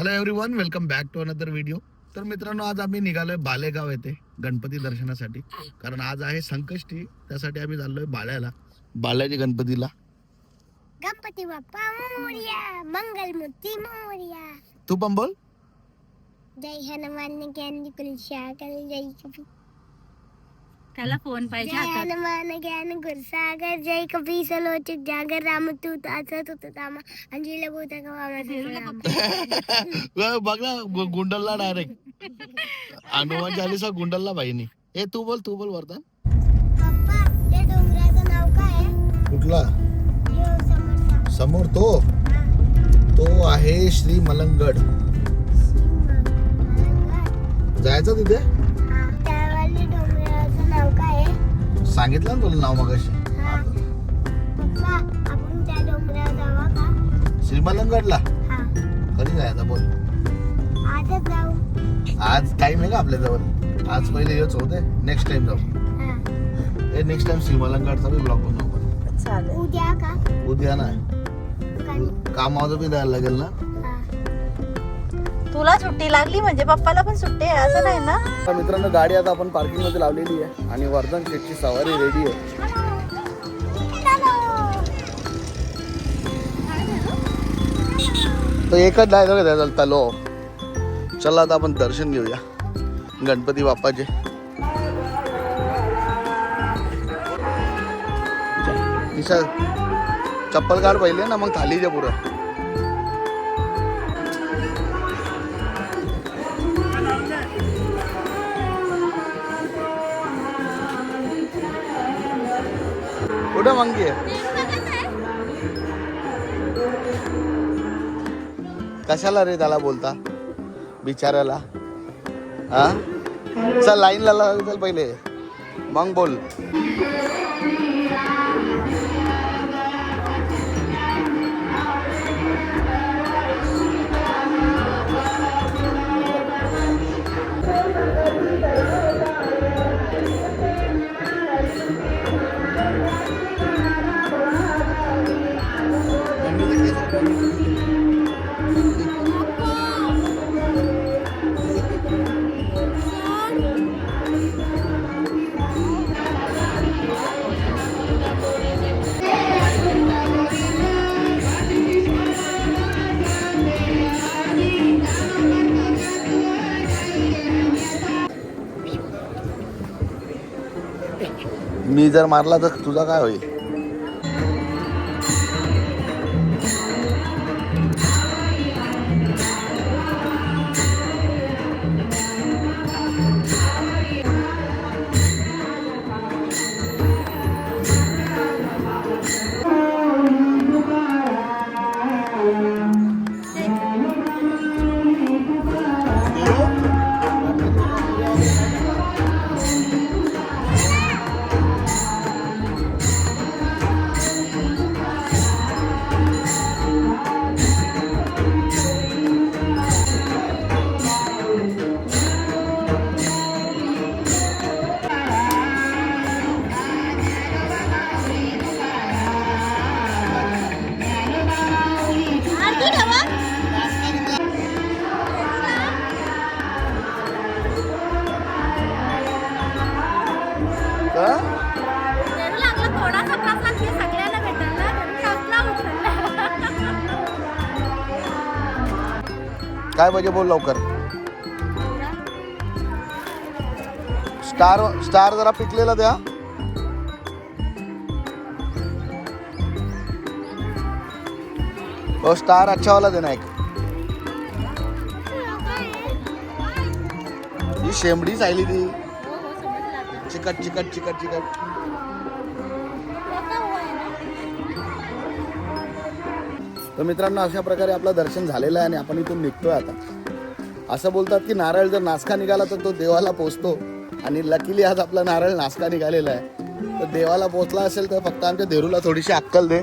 Hello everyone, welcome back to another video. तर मित्रांनो, आज आम्ही निघालोय बालेगाव येथे गणपती दर्शनासाठी. कारण आज आहे संकष्टी, त्यासाठी आम्ही चाललोय बालाजी गणपतीला. गणपती बाप्पा मोरया, मंगलमूर्ती मोरया. तू पण बोल. जय हनुमान ज्ञान गुरुसागर, जय कबीर. त्याला फोन पाहिजे जय हातात. हनुमान ज्ञान गुरुसागर, जय कबीर सलोचक जागर, रामदूत असत होता रामा, अंजिला बोलता का बघ ना, गुंडलला डायरेक्ट हनुमान चालीसा गुंडलला बाईनी. ए तू बोल वरदान. पप्पा, त्या डोंगराचं नाव काय आहे? कुठला? यो समोरचा. समोर तो हा. आहे श्री मलंगड. जायचं तिथे. हा. त्यावाल्या डोंगराचं नाव काय आहे? सांगितलं ना तुला नाव मगाशी. हा. पप्पा, आपण त्या डोंगरावर जावा का? श्री मलंगडला हा. कधी जायचं बोल. आजच जाऊ. आज टाइम आहे का आपल्याजवळ? आज पहिले हेच होते, नेक्स्ट टाइम जाऊ. हा. नेक्स्ट टाइम श्री मलंगडचा बी ब्लॉग बनवू आपण. चालेल. उद्या का? उद्या नाही, कामावर बी द्यायला लागेल ना. तुला सुट्टी लागली म्हणजे पप्पाला पण सुट्टी आहे असं नाही ना. तर मित्रांनो, गाडी आता आपण पार्किंग मध्ये लावलेली आहे आणि वर्धन शेठची सवारी रेडी आहे. तो एकच डायलॉग आहे त्याचा, चलो. चला आता आपण दर्शन घेऊया गणपती बाप्पाचे. निशा, चप्पल काढ पहिले ना, मग थालीचे पुरं. कुठं मंगी आहे? कशाला रे त्याला बोलता बिचाऱ्याला? हा, चल लाईनला चल पहिले, मग बोल. मी जर मारला तर तुझा काय होईल? काय पाहिजे बोल लवकर. स्टार जरा पिकलेला द्या. तो स्टार अच्छा वाला देना एक. ही शेंबडी सायली ती चिकट चिकट चिकट चिकट. तर मित्रांनो, अशा प्रकारे आपलं दर्शन झालेलं आहे आणि आपण इथून निघतोय आता. असं बोलतात की नारळ जर नासका निघाला तर तो देवाला पोचतो, आणि लकीली आज आपला नारळ नासका निघालेला आहे. तर देवाला पोचला असेल तर फक्त आमच्या देरूला थोडीशी अक्कल दे.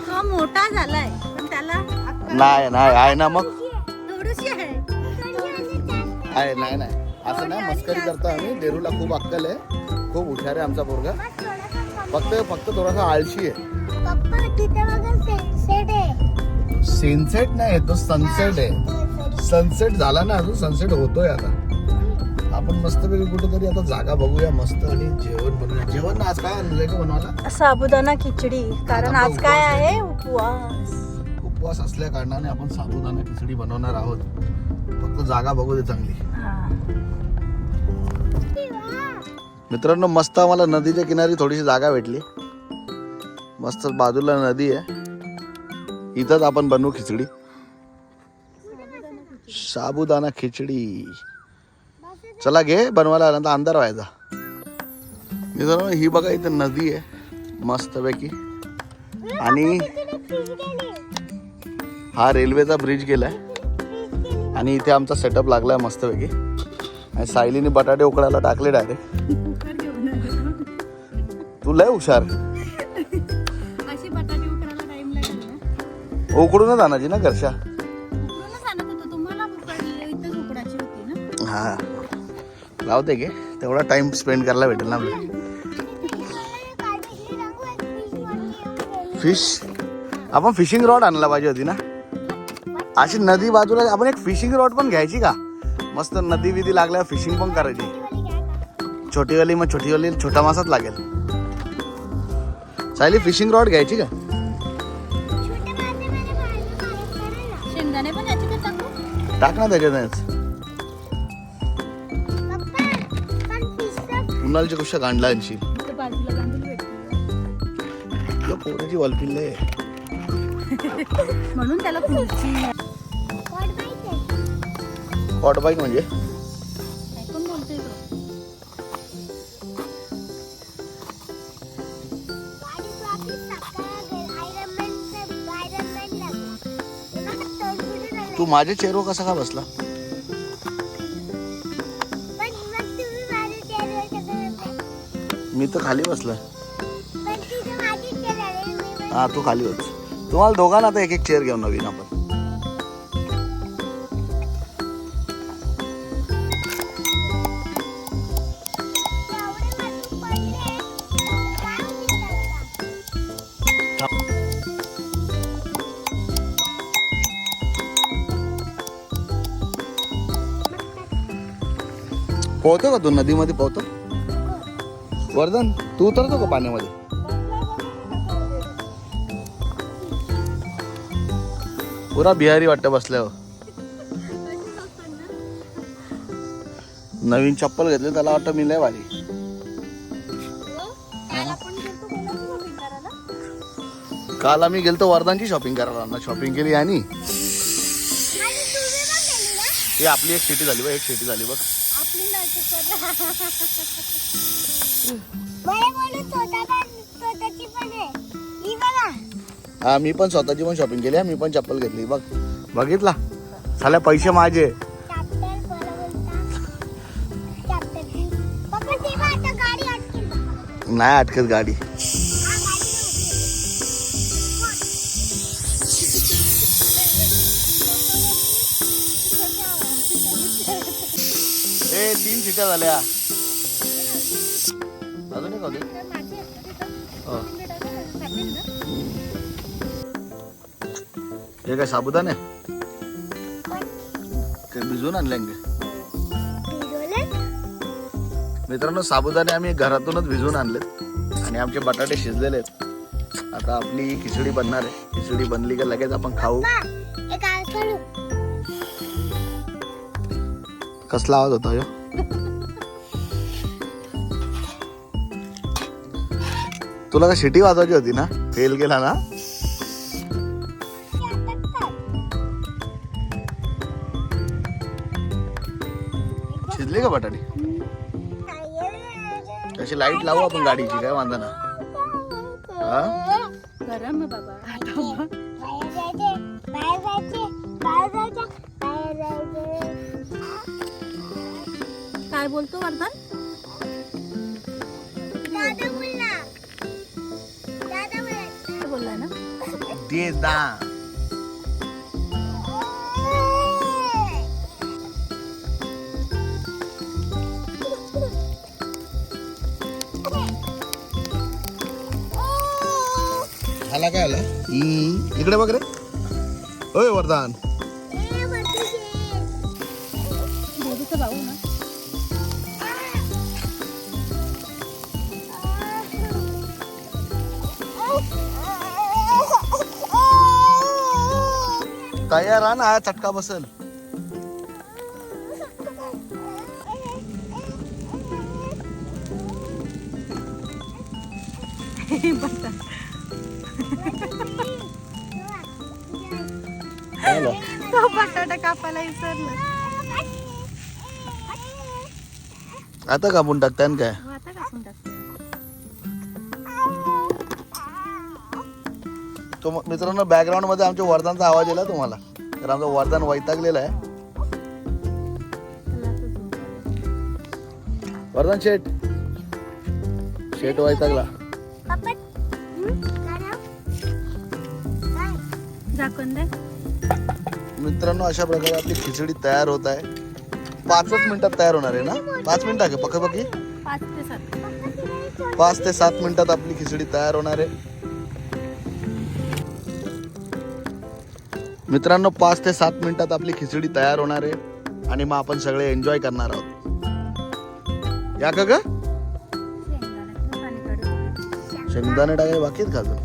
हा मोठा झालाय पण त्याला नाही नाही आहे ना, मग थोडीशी आहे. आहे. नाही नाही असं नाही, मस्करी करतो आम्ही. देरूला खूप अक्कल आहे, खूप हुशार आहे आमचा पोरगा. फक्त थोडासा आळशी आहे. पप्पा तिथे बघा सेट आहे. सनसेट नाही तो सनसेट आहे. सनसेट झाला ना अजून सनसेट होतोय आता. आपण मस्तपैकी कुठेतरी आता जागा बघूया मस्त आणि जेवण बनवूया. जेवण आज काय आणलंय का बनवायला? साबुदाणा खिचडी, कारण आज काय आहे उपवास. उपवास असल्या कारणाने आपण साबुदाणा खिचडी बनवणार आहोत. फक्त जागा बघू दे चांगली. मित्रांनो मस्त आम्हाला नदीच्या किनारी थोडीशी जागा भेटली. मस्त बाजूला नदी आहे. इथंच आपण बनवू खिचडी. साबुदाणा खिचडी. चला घे बनवायला आल्यानंतर अंधार व्हायचा. मित्रांनो ही बघा इथं नदी आहे मस्तपैकी. आणि हा रेल्वेचा ब्रिज गेलाय. आणि इथे आमचा सेटअप लागलाय मस्तपैकी. आणि सायलीने बटाटे उकडायला टाकले डायरेक्ट. तू लय हुशार. अशी बटाटे उकडायला टाइम लागेल ना. उकडूनच आणायची ना घरच्या. उकडूनच आणत होतो, तुम्हाला इथंच उकडायची होती ना. हा लावते घे तेवढा टाइम स्पेंड करायला भेटेल ना आपल्याला. फिश आपण फिशिंग रॉड आणला पाहिजे होती ना. अशी नदी बाजूला आपण एक फिशिंग रॉड पण घ्यायची का? मस्त नदी विधी लागल्यावर फिशिंग पण करायची. छोटीवाली मग छोटीवाली छोटा मासाच लागेल. सायली फिशिंग रॉड घ्यायची का? शेंगदाणे पण याच्यात टाकू. टाक ना त्याच्यातच. उन्हाळ्याच्या कशा गांडलांशी इथं बाजूला गांडूळ भेटते. पोराची वलपिल्ले म्हणून त्याला खुर्ची. हॉट बाईक म्हणजे काय कोण बोलतोय तो? तू माझ्या चेअरवर कसा का बसला? मी तर खाली बसलोय. हा तू खाली बस. तुम्हाला दोघांना आता एक एक चेअर घेऊन नवीन आपण. पोहतो का तू नदीमध्ये? पोहतो वर्धन? तू उतरतो का पाण्यामध्ये? पुरा बिहारी वाटतं बसल्यावर. नवीन चप्पल घेतले त्याला वाटतं मी लय भारी. काल आम्ही गेलतो वर्धनची शॉपिंग करायला. शॉपिंग केली आणि ही आपली एक सिटी झाली बघ. एक सिटी झाली बघ. हा मी पण स्वतःची पण शॉपिंग केली. मी पण चप्पल घेतली बघ. बघितला साल्या पैसे माझे. नाही अटकत गाडी. ए 3 सीटा झाल्या. अजून एक होते. हे काय साबुदाणे काय भिजवून आणले? मित्रांनो साबुदाणे आम्ही घरातूनच भिजवून आणले. आणि आमचे बटाटे शिजलेले आहेत. आता आपली खिचडी बनणार आहे. खिचडी बनली का लगेच आपण खाऊ. कसला आवाज होता ह्यो? तुला का शिटी वाजवायची होती ना? फेल गेला ना. शिजले का बटाटे? अशी लाईट लावू आपण गाडीची, काय वांधा ना. गरम आहे बाबा. काय बोलतो वर्धन? बोलला ना दे दा. आला काय आला? इकडे बघ रे. होय वरदान. देवीचा भाऊ ना. तयार राहा ना, चटका बसल. तो बटाटा कापायला विसरला. आता कापून टाकताय काय? हो, आता कापून टाकते. तो मित्रांनो बॅकग्राऊंड मध्ये आमच्या वरदानचा आवाज येला तुम्हाला, तर आमचा वरदान वैतागलेला आहे. वरदान शेट वैतागला. झाकून दे. मित्रांनो अशा प्रकारे आपली खिचडी तयार होत आहे. 5च मिनिटात तयार होणार आहे ना? 5 मिनिट आहे पक्की 5 ते 7. 5 ते 7 मिनिटात आपली खिचडी तयार होणार आहे. मित्रांनो 5 ते 7 मिनिटात आपली खिचडी तयार होणार आहे आणि मग आपण सगळे एन्जॉय करणार आहोत. या का ग? शेंगदाणे टाकाय बाकीच का अजून?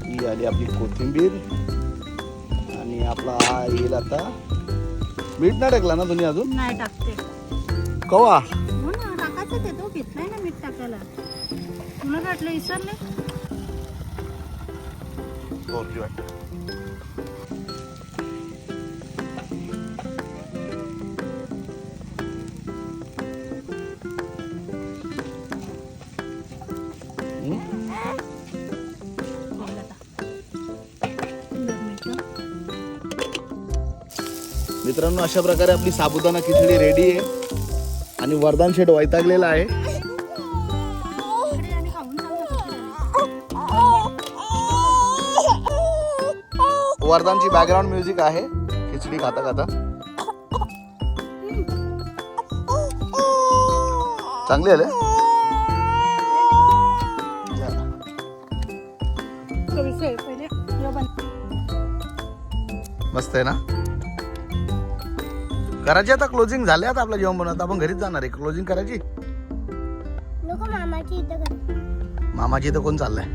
ही आली आपली कोथिंबीर आणि आपला हा येईल आता. मीठ नाही टाकला ना तुम्ही अजून? नाही टाकते. कवा? हो ना, टाकायचं ते. तो घेतलाय ना मीठ टाकायला. तुला वाटलं विसरले? ओके वाटतं. मित्रांनो अशा प्रकारे आपली साबुदाणा खिचडी रेडी आहे आणि वरदान शेठ वैतागलेला आहे. वरदानची बॅकग्राऊंड म्युझिक आहे खिचडी खाता खाता. चांगली आले. मस्त आहे ना? करायची आता क्लोजिंग झाले. आता आपलं जेवण बनवत आपण घरीच जाणार आहे. क्लोजिंग करायची. लोक मामाची इथं करतात. मामाची इथं कोण चाललंय?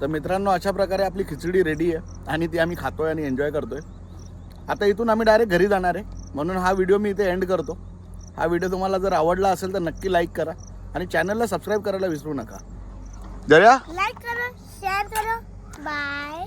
तर मित्रांनो अशा प्रकारे आपली खिचडी रेडी आहे आणि ती आम्ही खातोय आणि एन्जॉय करतोय. आता इथून आम्ही डायरेक्ट घरी जाणार आहे, म्हणून हा व्हिडिओ मी इथे एंड करतो. हा व्हिडिओ तुम्हाला जर आवडला असेल तर नक्की लाईक करा आणि चॅनलला सबस्क्राईब करायला विसरू नका. जया लाईक करा, शेअर करा. बाय.